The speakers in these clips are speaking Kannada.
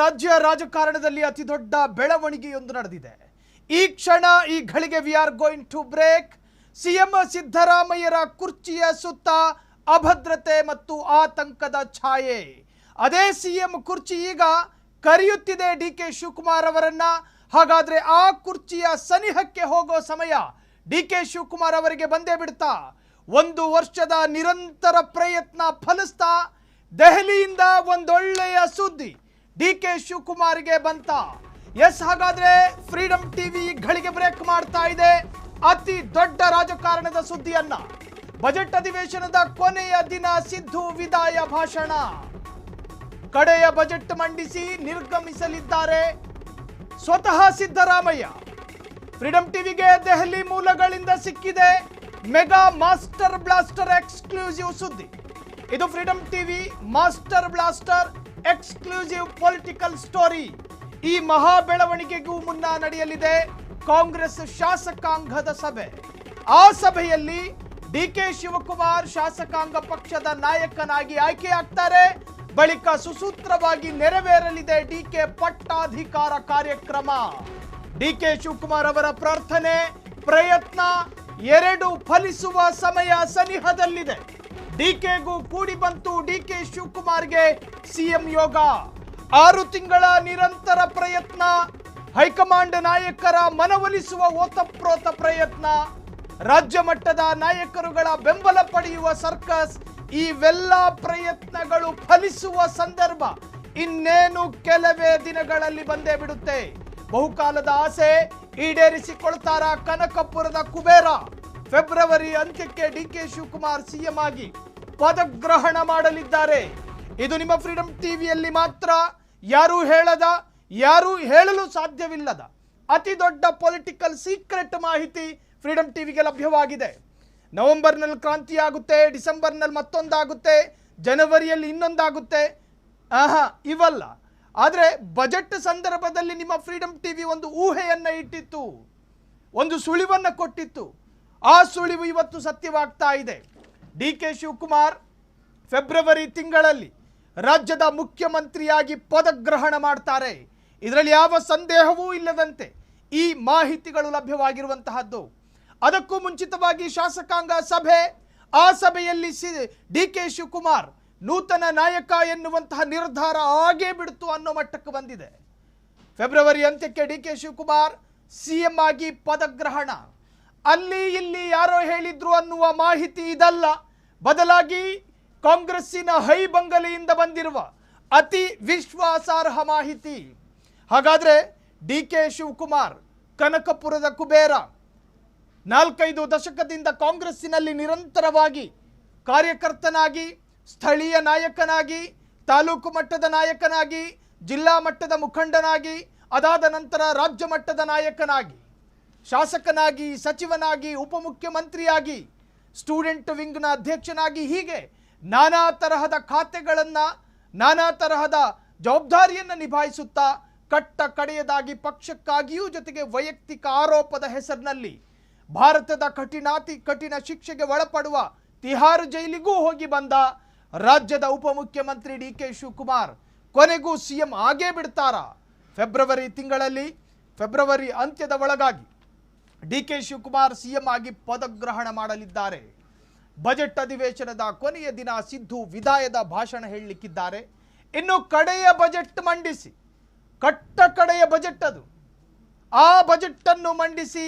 ರಾಜ್ಯ ರಾಜಕಾರಣದಲ್ಲಿ ಅತಿ ದೊಡ್ಡ ಬೆಳವಣಿಗೆಯೊಂದು ನಡೆದಿದೆ. ಈ ಕ್ಷಣ ಈ ಘಳಿಗೆ we are going to break. CM ಸಿದ್ದರಾಮಯ್ಯರ ಕುರ್ಚಿಯ ಸುತ್ತ ಅಭದ್ರತೆ ಮತ್ತು ಆತಂಕದ ಛಾಯೆ. ಅದೇ ಸಿಎಂ ಕುರ್ಚಿ ಈಗ ಕರೆಯುತ್ತಿದೆ ಡಿಕೆ ಶಿವಕುಮಾರ್ ಅವರನ್ನ. ಹಾಗಾದ್ರೆ ಆ ಕುರ್ಚಿಯ ಸನಿಹಕ್ಕೆ ಹೋಗೋ ಸಮಯ ಡಿಕೆ ಶಿವಕುಮಾರ್ ಅವರಿಗೆ ಬಂದೇ ಬಿಡ್ತಾ. 1 ವರ್ಷದ ನಿರಂತರ ಪ್ರಯತ್ನ ಫಲಿಸ್ತಾ ದೆಹಲಿಯಿಂದ ಒಂದೊಳ್ಳೆಯ ಸುದ್ದಿ ಡಿಕೆ ಶಿವಕುಮಾರ್ಗೆ ಬಂತ. ಎಸ್, ಹಾಗಾದ್ರೆ ಫ್ರೀಡಂ ಟಿವಿ ಘಳಿಗೆ ಬ್ರೇಕ್ ಮಾಡ್ತಾ ಇದೆ ಅತಿ ದೊಡ್ಡ ರಾಜಕಾರಣದ ಸುದ್ದಿಯನ್ನ. ಬಜೆಟ್ ಅಧಿವೇಶನದ ಕೊನೆಯ ದಿನ ಸಿದ್ದು ವಿದಾಯ ಭಾಷಣ. ಕಡೆಯ ಬಜೆಟ್ ಮಂಡಿಸಿ ನಿರ್ಗಮಿಸಲಿದ್ದಾರೆ ಸ್ವತಃ ಸಿದ್ದರಾಮಯ್ಯ. ಫ್ರೀಡಂ ಟಿವಿಗೆ ದೆಹಲಿ ಮೂಲಗಳಿಂದ ಸಿಕ್ಕಿದೆ ಮೆಗಾ ಮಾಸ್ಟರ್ ಬ್ಲಾಸ್ಟರ್ ಎಕ್ಸ್ಕ್ಲೂಸಿವ್ ಸುದ್ದಿ. ಇದು freedom TV master blaster exclusive political story. ಈ ಮಹಾ ಬೆಳವಣಿಗೆಗೂ ಮುನ್ನ ನಡೆಯಲಿದೆ ಕಾಂಗ್ರೆಸ್ ಶಾಸಕಾಂಗದ ಸಭೆ. ಆ ಸಭೆಯಲ್ಲಿ ಡಿಕೆ ಶಿವಕುಮಾರ್ ಶಾಸಕಾಂಗ ಪಕ್ಷದ ನಾಯಕನಾಗಿ ಆಯ್ಕೆಯಾಗ್ತಾರೆ. ಬಳಿಕ ಸುಸೂತ್ರವಾಗಿ ನೆರವೇರಲಿದೆ ಡಿಕೆ ಪಟ್ಟಾಧಿಕಾರ ಕಾರ್ಯಕ್ರಮ. ಡಿಕೆ ಶಿವಕುಮಾರ್ ಅವರ ಪ್ರಾರ್ಥನೆ ಪ್ರಯತ್ನ ಎರಡು ಫಲಿಸುವ ಸಮಯ ಸನಿಹದಲ್ಲಿದೆ. ಡಿಕೆಗೂ ಕೂಡಿ ಬಂತು ಡಿಕೆ ಶಿವಕುಮಾರ್ಗೆ ಸಿಎಂ ಯೋಗ. 6 ತಿಂಗಳ ನಿರಂತರ ಪ್ರಯತ್ನ, ಹೈಕಮಾಂಡ್ ನಾಯಕರ ಮನವೊಲಿಸುವ ಓತಪ್ರೋತ ಪ್ರಯತ್ನ, ರಾಜ್ಯ ಮಟ್ಟದ ನಾಯಕರುಗಳ ಬೆಂಬಲ ಪಡೆಯುವ ಸರ್ಕಸ್, ಇವೆಲ್ಲ ಪ್ರಯತ್ನಗಳು ಫಲಿಸುವ ಸಂದರ್ಭ ಇನ್ನೇನು ಕೆಲವೇ ದಿನಗಳಲ್ಲಿ ಬಂದೇ ಬಿಡುತ್ತೆ. ಬಹುಕಾಲದ ಆಸೆ ಈಡೇರಿಸಿಕೊಳ್ತಾರ ಕನಕಪುರದ ಕುಬೇರ. ಫೆಬ್ರವರಿ ಅಂತ್ಯಕ್ಕೆ ಡಿಕೆ ಶಿವಕುಮಾರ್ ಸಿಎಂ ಆಗಿ ಪದಗ್ರಹಣ ಮಾಡಲಿದ್ದಾರೆ. ಇದು ನಿಮ್ಮ ಫ್ರೀಡಂ ಟಿವಿಯಲ್ಲಿ ಮಾತ್ರ ಯಾರೂ ಹೇಳದ, ಯಾರೂ ಹೇಳಲು ಸಾಧ್ಯವಿಲ್ಲದ ಅತಿ ದೊಡ್ಡ ಪೊಲಿಟಿಕಲ್ ಸೀಕ್ರೆಟ್ ಮಾಹಿತಿ ಫ್ರೀಡಂ ಟಿವಿಗೆ ಲಭ್ಯವಾಗಿದೆ. ನವೆಂಬರ್ನಲ್ಲಿ ಕ್ರಾಂತಿ ಆಗುತ್ತೆ, ಡಿಸೆಂಬರ್ನಲ್ಲಿ ಮತ್ತೊಂದಾಗುತ್ತೆ, ಜನವರಿಯಲ್ಲಿ ಇನ್ನೊಂದಾಗುತ್ತೆ. ಇವಲ್ಲ. ಆದರೆ ಬಜೆಟ್ ಸಂದರ್ಭದಲ್ಲಿ ನಿಮ್ಮ ಫ್ರೀಡಂ ಟಿವಿ ಒಂದು ಊಹೆಯನ್ನ ಇಟ್ಟಿತ್ತು, ಒಂದು ಸುಳಿವನ್ನ ಕೊಟ್ಟಿತ್ತು. ಆ ಸುಳಿವು ಇವತ್ತು ಸತ್ಯವಾಗ್ತಾ ಇದೆ. ಡಿಕೆ ಶಿವಕುಮಾರ್ ಫೆಬ್ರವರಿ ತಿಂಗಳಲ್ಲಿ ರಾಜ್ಯದ ಮುಖ್ಯಮಂತ್ರಿಯಾಗಿ ಪದಗ್ರಹಣ ಮಾಡ್ತಾರೆ. ಇದರಲ್ಲಿ ಯಾವ ಸಂದೇಹವೂ ಇಲ್ಲದಂತೆ ಈ ಮಾಹಿತಿಗಳು ಲಭ್ಯವಾಗಿರುವಂತಹದ್ದು. ಅದಕ್ಕೂ ಮುಂಚಿತವಾಗಿ ಶಾಸಕಾಂಗ ಸಭೆ, ಆ ಸಭೆಯಲ್ಲಿ ಡಿಕೆ ಶಿವಕುಮಾರ್ ನೂತನ ನಾಯಕ ಎನ್ನುವಂತಹ ನಿರ್ಧಾರ ಆಗೇ ಬಿಡ್ತು ಅನ್ನೋ ಮಟ್ಟಕ್ಕೆ ಬಂದಿದೆ. ಫೆಬ್ರವರಿ ಅಂತ್ಯಕ್ಕೆ ಡಿಕೆ ಶಿವಕುಮಾರ್ ಸಿಎಂ ಆಗಿ ಪದಗ್ರಹಣ. ಅಲ್ಲಿ ಇಲ್ಲಿ ಯಾರೋ ಹೇಳಿದ್ರು ಅನ್ನುವ ಮಾಹಿತಿ ಇದಲ್ಲ, ಬದಲಾಗಿ ಕಾಂಗ್ರೆಸ್ಸಿನ ಹೈ ಬಂಗಲೆಯಿಂದ ಬಂದಿರುವ ಅತಿ ವಿಶ್ವಾಸಾರ್ಹ ಮಾಹಿತಿ. ಹಾಗಾದ್ರೆ ಡಿಕೆ ಶಿವಕುಮಾರ್ ಕನಕಪುರದ ಕುಬೇರ, 4-5 ದಶಕದಿಂದ ಕಾಂಗ್ರೆಸ್ಸಿನಲ್ಲಿ ನಿರಂತರವಾಗಿ ಕಾರ್ಯಕರ್ತನಾಗಿ, ಸ್ಥಳೀಯ ನಾಯಕನಾಗಿ, ತಾಲೂಕು ಮಟ್ಟದ ನಾಯಕನಾಗಿ, ಜಿಲ್ಲಾ ಮಟ್ಟದ ಮುಖಂಡನಾಗಿ, ಅದಾದ ನಂತರ ರಾಜ್ಯ ಮಟ್ಟದ ನಾಯಕನಾಗಿ, ಶಾಸಕನಾಗಿ, ಸಚಿವನಾಗಿ, ಉಪಮುಖ್ಯಮಂತ್ರಿಯಾಗಿ, ಸ್ಟೂಡೆಂಟ್ ವಿಂಗ್ನ ಅಧ್ಯಕ್ಷನಾಗಿ, ಹೀಗೆ ನಾನಾ ತರಹದ ಖಾತೆಗಳನ್ನು, ನಾನಾ ತರಹದ ಜವಾಬ್ದಾರಿಯನ್ನು ನಿಭಾಯಿಸುತ್ತಾ ಕಟ್ಟ ಕಡೆಯದಾಗಿ ಪಕ್ಷಕ್ಕಾಗಿಯೂ ಜೊತೆಗೆ ವೈಯಕ್ತಿಕ ಆರೋಪದ ಹೆಸರಿನಲ್ಲಿ ಭಾರತದ ಕಠಿಣ ಶಿಕ್ಷೆಗೆ ಒಳಪಡುವ ತಿಹಾರ್ ಜೈಲಿಗೂ ಹೋಗಿ ಬಂದ ರಾಜ್ಯದ ಉಪಮುಖ್ಯಮಂತ್ರಿ ಡಿಕೆ ಶಿವಕುಮಾರ್ ಕೊನೆಗೂ ಸಿಎಂ ಆಗೇ ಬಿಡ್ತಾರ. ಫೆಬ್ರವರಿ ತಿಂಗಳಲ್ಲಿ, ಫೆಬ್ರವರಿ ಅಂತ್ಯದ ಒಳಗಾಗಿ ಡಿಕೆ ಶಿವಕುಮಾರ್ ಸಿಎಂ ಆಗಿ ಪದಗ್ರಹಣ ಮಾಡಲಿದ್ದಾರೆ. ಬಜೆಟ್ ಅಧಿವೇಶನದ ಕೊನೆಯ ದಿನ ಸಿದ್ದು ವಿದಾಯದ ಭಾಷಣ ಹೇಳಲಿಕ್ಕಿದ್ದಾರೆ. ಇನ್ನು ಕಡೆಯ ಬಜೆಟ್ ಮಂಡಿಸಿ, ಕಡೆಯ ಬಜೆಟ್ ಅದು, ಆ ಬಜೆಟ್ ಅನ್ನು ಮಂಡಿಸಿ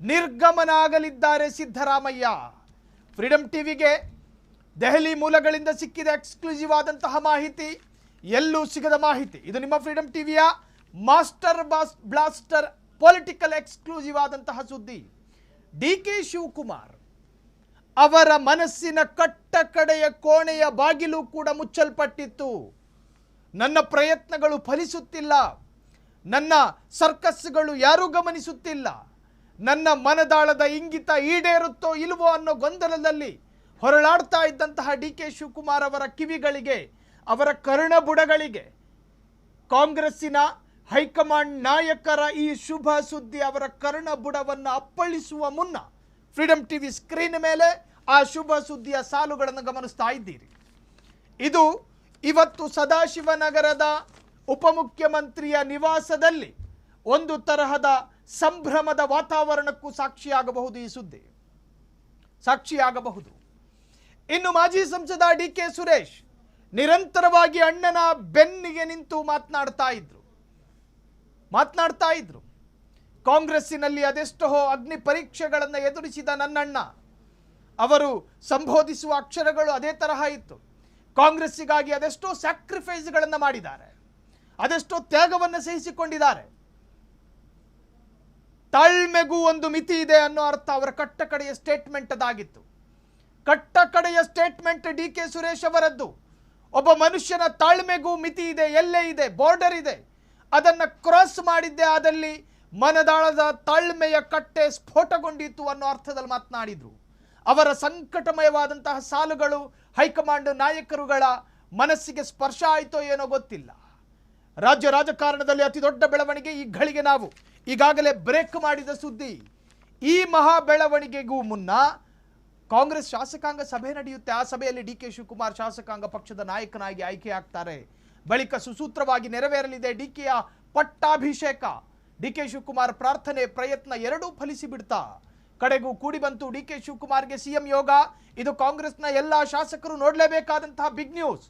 ನಿರ್ಗಮನ ಆಗಲಿದ್ದಾರೆ ಸಿದ್ದರಾಮಯ್ಯ. ಫ್ರೀಡಂ ಟಿವಿಗೆ ದೆಹಲಿ ಮೂಲಗಳಿಂದ ಸಿಕ್ಕಿದ ಎಕ್ಸ್ಕ್ಲೂಸಿವ್ ಆದಂತಹ ಮಾಹಿತಿ, ಎಲ್ಲೂ ಸಿಗದ ಮಾಹಿತಿ. ಇದು ನಿಮ್ಮ ಫ್ರೀಡಂ ಟಿವಿಯ ಮಾಸ್ಟರ್ ಬ್ಲಾಸ್ಟರ್ ಪೊಲಿಟಿಕಲ್ ಎಕ್ಸ್ಕ್ಲೂಸಿವ್ ಆದಂತಹ ಸುದ್ದಿ. ಡಿಕೆ ಶಿವಕುಮಾರ್ ಅವರ ಮನಸ್ಸಿನ ಕಡೆಯ ಕೋಣೆಯ ಬಾಗಿಲು ಕೂಡ ಮುಚ್ಚಲ್ಪಟ್ಟಿತ್ತು. ನನ್ನ ಪ್ರಯತ್ನಗಳು ಫಲಿಸುತ್ತಿಲ್ಲ, ನನ್ನ ಸರ್ಕಸ್ಗಳು ಯಾರೂ ಗಮನಿಸುತ್ತಿಲ್ಲ, ನನ್ನ ಮನದಾಳದ ಇಂಗಿತ ಈಡೇರುತ್ತೋ ಇಲ್ವೋ ಅನ್ನೋ ಗೊಂದಲದಲ್ಲಿ ಹೊರಳಾಡ್ತಾ ಇದ್ದಂತಹ ಡಿಕೆ ಶಿವಕುಮಾರ್ ಅವರ ಕಿವಿಗಳಿಗೆ, ಅವರ ಕರ್ಣಬುಡಗಳಿಗೆ ಕಾಂಗ್ರೆಸ್ಸಿನ ಹೈಕಮಾಂಡ್ ನಾಯಕರ ಈ ಶುಭ ಸುದ್ದಿ ಅವರ ಕರ್ಣಬುಡವನ್ನು ಅಪ್ಪಳಿಸುವ ಮುನ್ನ ಫ್ರೀಡಂ ಟಿವಿ ಸ್ಕ್ರೀನ್ ಮೇಲೆ ಆ ಶುಭ ಸುದ್ದಿಯ ಸಾಲುಗಳನ್ನು ಗಮನಿಸ್ತಾ ಇದ್ದೀರಿ. ಇದು ಇವತ್ತು ಸದಾಶಿವನಗರದ ಉಪಮುಖ್ಯಮಂತ್ರಿಯ ನಿವಾಸದಲ್ಲಿ ಒಂದು ತರಹದ ಸಂಭ್ರಮದ ವಾತಾವರಣಕ್ಕೂ ಸಾಕ್ಷಿಯಾಗಬಹುದು ಈ ಸುದ್ದಿ, ಸಾಕ್ಷಿಯಾಗಬಹುದು. ಇನ್ನು ಮಾಜಿ ಸಂಸದ ಡಿ.ಕೆ. ಸುರೇಶ್ ನಿರಂತರವಾಗಿ ಅಣ್ಣನ ಬೆನ್ನಿಗೆ ನಿಂತು ಮಾತನಾಡ್ತಾ ಇದ್ರು. ಕಾಂಗ್ರೆಸ್ಸಿನಲ್ಲಿ ಅದೆಷ್ಟೋ ಅಗ್ನಿ ಪರೀಕ್ಷೆಗಳನ್ನು ಎದುರಿಸಿದ ನನ್ನಣ್ಣ, ಅವರು ಸಂಬೋಧಿಸುವ ಅಕ್ಷರಗಳು ಅದೇ ತರಹ ಇತ್ತು. ಕಾಂಗ್ರೆಸ್ಸಿಗಾಗಿ ಅದೆಷ್ಟೋ ಸ್ಯಾಕ್ರಿಫೈಸ್ಗಳನ್ನು ಮಾಡಿದ್ದಾರೆ, ಅದೆಷ್ಟೋ ತ್ಯಾಗವನ್ನು ಸಹಿಸಿಕೊಂಡಿದ್ದಾರೆ. ತಾಳ್ಮೆಗೂ ಒಂದು ಮಿತಿ ಇದೆ ಅನ್ನೋ ಅರ್ಥ ಅವರ ಕಟ್ಟಕಡೆಯ ಸ್ಟೇಟ್ಮೆಂಟ್ ಅದಾಗಿತ್ತು. ಕಟ್ಟಕಡೆಯ ಸ್ಟೇಟ್ಮೆಂಟ್ ಡಿ.ಕೆ. ಸುರೇಶ್ ಅವರದ್ದು. ಒಬ್ಬ ಮನುಷ್ಯನ ತಾಳ್ಮೆಗೂ ಮಿತಿ ಇದೆ, ಎಲ್ಲೇ ಇದೆ, ಬಾರ್ಡರ್ ಇದೆ. ಅದನ್ನು ಕ್ರಾಸ್ ಮಾಡಿದ್ದೆ ಆದಲ್ಲಿ ಮನದಾಳದ ತಾಳ್ಮೆಯ ಕಟ್ಟೆ ಸ್ಫೋಟಗೊಂಡಿತ್ತು ಅನ್ನೋ ಅರ್ಥದಲ್ಲಿ ಮಾತನಾಡಿದ್ರು. ಅವರ ಸಂಕಟಮಯವಾದಂತಹ ಸಾಲುಗಳು ಹೈಕಮಾಂಡ್ ನಾಯಕರುಗಳ ಮನಸ್ಸಿಗೆ ಸ್ಪರ್ಶ ಆಯಿತೋ ಏನೋ ಗೊತ್ತಿಲ್ಲ. ರಾಜ್ಯ ರಾಜಕಾರಣದಲ್ಲಿ ಅತಿ ದೊಡ್ಡ ಬೆಳವಣಿಗೆ ಈ ಘಳಿಗೆ ನಾವು ಈಗಾಗಲೇ ಬ್ರೇಕ್ ಮಾಡಿದ ಸುದ್ದಿ. ಈ ಮಹಾ ಬೆಳವಣಿಗೆಗೂ ಮುನ್ನ ಕಾಂಗ್ರೆಸ್ ಶಾಸಕಾಂಗ ಸಭೆ ನಡೆಯುತ್ತೆ. ಆ ಸಭೆಯಲ್ಲಿ ಡಿ.ಕೆ. ಶಿವಕುಮಾರ್ ಶಾಸಕಾಂಗ ಪಕ್ಷದ ನಾಯಕನಾಗಿ ಆಯ್ಕೆಯಾಗ್ತಾರೆ. ಬಳಿಕ ಸುಸೂತ್ರವಾಗಿ ನೆರವೇರಲಿದೆ ಡಿ.ಕೆಯ ಪಟ್ಟಾಭಿಷೇಕ. ಡಿ.ಕೆ. ಶಿವಕುಮಾರ್ ಪ್ರಾರ್ಥನೆ ಪ್ರಯತ್ನ ಎರಡೂ ಫಲಿಸಿ ಬಿಡ್ತಾ ಕಡೆಗೂ ಕೂಡಿ ಬಂತು ಡಿ.ಕೆ. ಶಿವಕುಮಾರ್ಗೆ ಸಿಎಂ ಯೋಗ. ಇದು ಕಾಂಗ್ರೆಸ್ನ ಎಲ್ಲಾ ಶಾಸಕರು ನೋಡಲೇಬೇಕಾದಂತಹ ಬಿಗ್ ನ್ಯೂಸ್.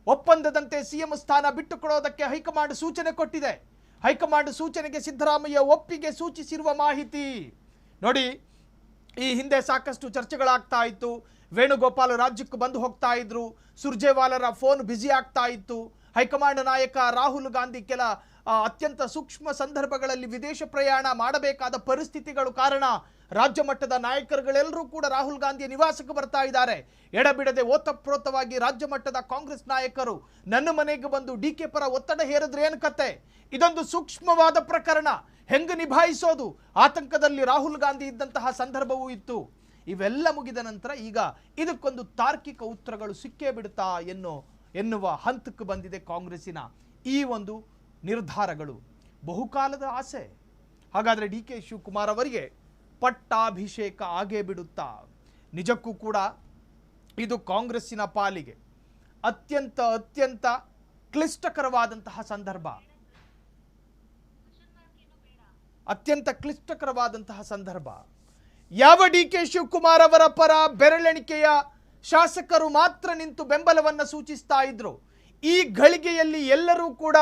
ಒಪ್ಪಂದದಂತೆ ಸಿಎಂ ಸ್ಥಾನ ಬಿಟ್ಟುಕೊಡೋದಕ್ಕೆ ಹೈಕಮಾಂಡ್ ಸೂಚನೆ ಕೊಟ್ಟಿದೆ. ಹೈಕಮಾಂಡ್ ಸೂಚನೆಗೆ ಸಿದ್ದರಾಮಯ್ಯ ಒಪ್ಪಿಗೆ ಸೂಚಿಸಿರುವ ಮಾಹಿತಿ ನೋಡಿ. ಈ ಹಿಂದೆ ಸಾಕಷ್ಟು ಚರ್ಚೆಗಳಾಗ್ತಾ ಇತ್ತು. ವೇಣುಗೋಪಾಲ್ ರಾಜ್ಯಕ್ಕೆ ಬಂದು ಹೋಗ್ತಾ ಇದ್ರು, ಸುರ್ಜೇವಾಲರ ಫೋನ್ ಬ್ಯುಸಿ ಆಗ್ತಾ ಇತ್ತು. ಹೈಕಮಾಂಡ್ ನಾಯಕ ರಾಹುಲ್ ಗಾಂಧಿ ಕೆಲ ಅತ್ಯಂತ ಸೂಕ್ಷ್ಮ ಸಂದರ್ಭಗಳಲ್ಲಿ ವಿದೇಶ ಪ್ರಯಾಣ ಮಾಡಬೇಕಾದ ಪರಿಸ್ಥಿತಿಗಳು ಕಾರಣ ರಾಜ್ಯ ಮಟ್ಟದ ನಾಯಕರುಗಳೆಲ್ಲರೂ ಕೂಡ ರಾಹುಲ್ ಗಾಂಧಿಯ ನಿವಾಸಕ್ಕೆ ಬರ್ತಾ ಇದ್ದಾರೆ. ಎಡಬಿಡದೆ ಓತಪ್ರೋತವಾಗಿ ರಾಜ್ಯ ಮಟ್ಟದ ಕಾಂಗ್ರೆಸ್ ನಾಯಕರು ನನ್ನ ಮನೆಗೆ ಬಂದು ಡಿ.ಕೆ. ಪರ ಒತ್ತಡ ಹೇರಿದ್ರೆ ಏನು ಕತೆ? ಇದೊಂದು ಸೂಕ್ಷ್ಮವಾದ ಪ್ರಕರಣ. ಹೆಂಗೆ ನಿಭಾಯಿಸೋದು? ಆತಂಕದಲ್ಲಿ ರಾಹುಲ್ ಗಾಂಧಿ ಇದ್ದಂತಹ ಸಂದರ್ಭವೂ ಇತ್ತು. ಇವೆಲ್ಲ ಮುಗಿದ ನಂತರ ಈಗ ಇದಕ್ಕೊಂದು ತಾರ್ಕಿಕ ಉತ್ತರಗಳು ಸಿಕ್ಕೇ ಬಿಡುತ್ತಾ ಎನ್ನುವ ಹಂತಕ್ಕೆ ಬಂದಿದೆ ಕಾಂಗ್ರೆಸ್ಸಿನ ಈ ಒಂದು ನಿರ್ಧಾರಗಳು. ಬಹುಕಾಲದ ಆಸೆ. ಹಾಗಾದರೆ ಡಿ.ಕೆ. ಶಿವಕುಮಾರ್ ಅವರಿಗೆ ಪಟ್ಟಾಭಿಷೇಕ ಆಗೇ ಬಿಡುತ್ತಾ? ನಿಜಕ್ಕೂ ಕೂಡ ಇದು ಕಾಂಗ್ರೆಸ್ಸಿನ ಪಾಲಿಗೆ ಅತ್ಯಂತ ಕ್ಲಿಷ್ಟಕರವಾದಂತಹ ಸಂದರ್ಭ. ಯಾವ ಡಿ.ಕೆ. ಶಿವಕುಮಾರ್ ಅವರ ಪರ ಬೆರಳೆಣಿಕೆಯ ಶಾಸಕರು ಮಾತ್ರ ನಿಂತು ಬೆಂಬಲವನ್ನು ಸೂಚಿಸ್ತಾ ಇದ್ರು, ಈ ಘಳಿಗೆಯಲ್ಲಿ ಎಲ್ಲರೂ ಕೂಡ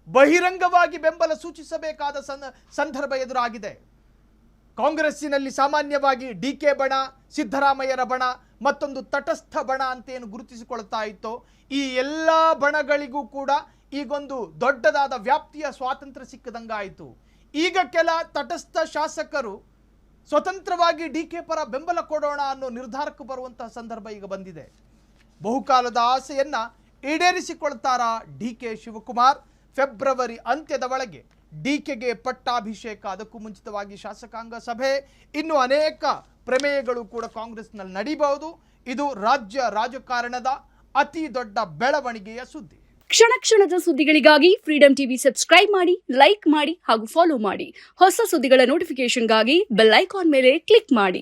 ಬಹಿರಂಗವಾಗಿ ಬೆಂಬಲ ಸೂಚಿಸಬೇಕಾದ ಸಂದರ್ಭ ಎದುರಾಗಿದೆ. ಕಾಂಗ್ರೆಸ್ಸಿನಲ್ಲಿ ಸಾಮಾನ್ಯವಾಗಿ ಡಿ.ಕೆ. ಬಣ, ಸಿದ್ದರಾಮಯ್ಯರ ಬಣ, ಮತ್ತೊಂದು ತಟಸ್ಥ ಬಣ ಅಂತೇನು ಗುರುತಿಸಿಕೊಳ್ತಾ ಇತ್ತೋ, ಈ ಎಲ್ಲ ಬಣಗಳಿಗೂ ಕೂಡ ಈಗೊಂದು ದೊಡ್ಡದಾದ ವ್ಯಾಪ್ತಿಯ ಸ್ವಾತಂತ್ರ್ಯ ಸಿಕ್ಕದಂಗಾಯಿತು. ಈಗ ಕೆಲ ತಟಸ್ಥ ಶಾಸಕರು ಸ್ವತಂತ್ರವಾಗಿ ಡಿ.ಕೆ. ಪರ ಬೆಂಬಲ ಕೊಡೋಣ ಅನ್ನೋ ನಿರ್ಧಾರಕ್ಕೆ ಬರುವಂತಹ ಸಂದರ್ಭ ಈಗ ಬಂದಿದೆ. ಬಹುಕಾಲದ ಆಸೆಯನ್ನ ಈಡೇರಿಸಿಕೊಳ್ತಾರಾ ಡಿ.ಕೆ. ಶಿವಕುಮಾರ್? ಫೆಬ್ರವರಿ ಅಂತ್ಯದ ಒಳಗೆ ಡಿ.ಕೆಗೆ ಪಟ್ಟಾಭಿಷೇಕ, ಅದಕ್ಕೂ ಮುಂಚಿತವಾಗಿ ಶಾಸಕಾಂಗ ಸಭೆ, ಇನ್ನು ಅನೇಕ ಪ್ರಮೇಯಗಳು ಕೂಡ ಕಾಂಗ್ರೆಸ್ನಲ್ಲಿ ನಡೀಬಹುದು. ಇದು ರಾಜ್ಯ ರಾಜಕಾರಣದ ಅತಿ ದೊಡ್ಡ ಬೆಳವಣಿಗೆಯ ಸುದ್ದಿ. ಕ್ಷಣ ಕ್ಷಣದ ಸುದ್ದಿಗಳಿಗಾಗಿ ಫ್ರೀಡಂ ಟಿವಿ ಸಬ್ಸ್ಕ್ರೈಬ್ ಮಾಡಿ, ಲೈಕ್ ಮಾಡಿ ಹಾಗೂ ಫಾಲೋ ಮಾಡಿ. ಹೊಸ ಸುದ್ದಿಗಳ ನೋಟಿಫಿಕೇಶನ್ಗಾಗಿ ಬೆಲ್ ಐಕಾನ್ ಮೇಲೆ ಕ್ಲಿಕ್ ಮಾಡಿ.